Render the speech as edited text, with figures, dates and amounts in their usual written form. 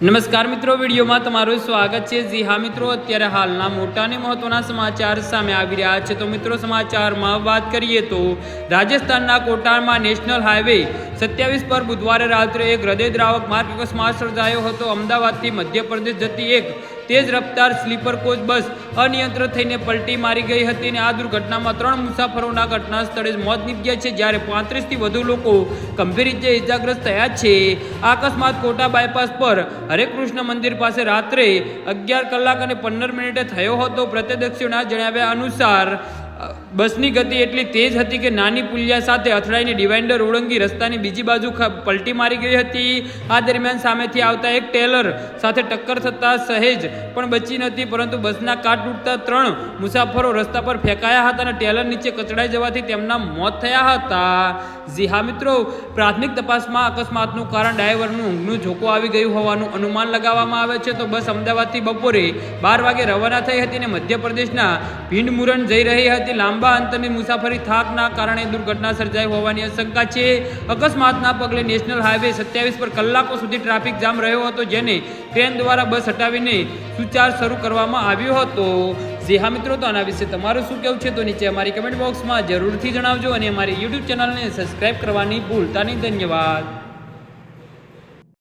નમસ્કાર મિત્રો, વિડીયોમાં તમારું સ્વાગત છે। જી હા મિત્રો, અત્યારે હાલના મોટા અને મહત્વના સમાચાર સામે આવી રહ્યા છે। તો મિત્રો, સમાચારમાં વાત કરીએ તો રાજસ્થાનના કોટામાં નેશનલ હાઈવે 27 પર બુધવારે રાત્રે એક હૃદયદ્રાવક માર્ગ અકસ્માત સર્જાયો હતો। અમદાવાદથી મધ્યપ્રદેશ જતી એક તેજ રફતાર સ્લીપર કોચ બસ અનિયંત્રિત થઈને પલટી મારી ગઈ હતી અને આ દુર્ઘટનામાં 3 મુસાફરોના ઘટના સ્થળે જ મોત નીપજ્યા છે, જ્યારે 35થી વધુ લોકો ગંભીર રીતે ઇજાગ્રસ્ત થયા છે। આ અકસ્માત કોટા બાયપાસ પર હરે કૃષ્ણ મંદિર પાસે રાત્રે 11 કલાક અને 15 મિનિટે થયો હતો। પ્રત્યક્ષદર્શીઓના જણાવ્યા અનુસાર બસની ગતિ એટલી તેજ હતી કે નાની પુલિયા સાથે અથડાઈને ડિવાઈડર ઓળંગી રસ્તાની બીજી બાજુ પલટી મારી ગઈ હતી। આ દરમિયાન સામેથી આવતા એક ટેલર સાથે ટક્કર થતાં સહેજ પણ બચી નથી, પરંતુ બસના કાચ તૂટતા 3 મુસાફરો રસ્તા પર ફેંકાયા હતા અને ટેલર નીચે કચડાઈ જવાથી તેમના મોત થયા હતા। જી હા મિત્રો, પ્રાથમિક તપાસમાં અકસ્માતનું કારણ ડ્રાઈવરનું ઊંઘનું ઝોકો આવી ગયું હોવાનું અનુમાન લગાવવામાં આવે છે। તો બસ અમદાવાદથી બપોરે 12 વાગે રવાના થઈ હતી અને મધ્યપ્રદેશના ભીંડમુરન જઈ રહી હતી। લાંબા અંતરની મુસાફરી થાકના કારણે દુર્ઘટના સર્જાઈ હોવાની આશંકા છે। અકસ્માતના પગલે નેશનલ હાઈવે 27 પર કલાકો સુધી ટ્રાફિક જામ રહ્યો હતો, જેને ક્રેન દ્વારા બસ હટાવીને સુચાર શરૂ કરવામાં આવ્યો હતો। જી હા મિત્રો, તો આના વિશે તમારું શું કહેવું છે તો નીચે અમારી કમેન્ટ બોક્સમાં જરૂરથી જણાવજો અને અમારી યુટ્યુબ ચેનલને સબસ્ક્રાઈબ કરવાની ભૂલતા નહીં। ધન્યવાદ।